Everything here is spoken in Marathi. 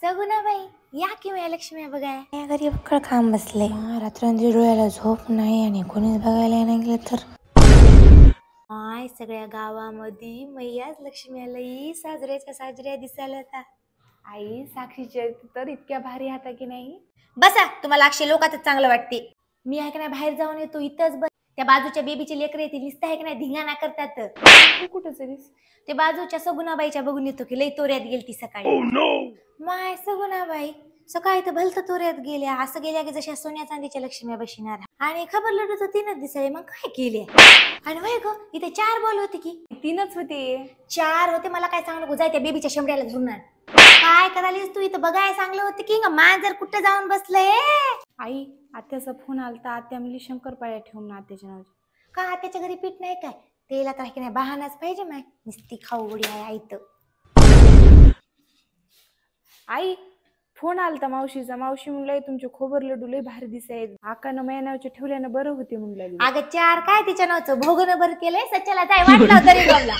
सगुणाबाई या किंवा लक्ष्मी बघाय या घरी बक्कळ काम बसले रात्री डोळ्याला झोप नाही आणि कोणीच बघायला नाही गेलं तर माय सगळ्या गावामध्ये मैयाच लक्ष्मी लई साजऱ्या दिसायला होता। आई साक्षीचे तर इतक्या भारी हाता की नाही। बसा तुम्हाला अक्षय लोकातच चांगलं वाटते। मी आहे की नाही बाहेर जाऊन येतो इथंच बस त्या बाजूच्या बेबीचे लेकर येते दिसत आहे की नाही धिंगाणा करतात। तू कुठं चलीस? ते बाजूच्या सगुणाबाईच्या बघून येतो की लई तोऱ्यात गेलती सकाळी। माय सगुणाबाई सकाळी तर भलत तोऱ्यात गेल्या असं गेल्या की जशा सोन्या चांदीच्या लक्ष्मी बसणार आणि खबर लढू तर तीनच दिसाय मग काय केले आणि होय ग इथे 4 बॉल होते की 3च होते 4 होते। मला काय सांगू नको जाय त्या बेबीच्या शेंबड्याला धरणार काय करालीस तू इथं बघाय सांगलं होतं की मांजर कुठं जाऊन बसलंय। आई आत्याचा फोन आलता आत्या म्हणली शंकरपाळ्या ठेवून आत्याच्या नावाची। का आत्याच्या घरी पीठ नाही काय तेला तर की नाही बहानाच पाहिजे माय नुसती खाऊ उडी आहे आईत। आई फोन आलता मावशीचा मावशी म्हणलंय तुमचे खोबर लड्डू लय भारी दिसायत आकानं माझ्या नावाचे ठेवल्यानं बरं होते म्हणलं। अगं 4 काय तिच्या नावचं भोगनं बरं केलंय सच्याला जाय वाटलं तरी गमला।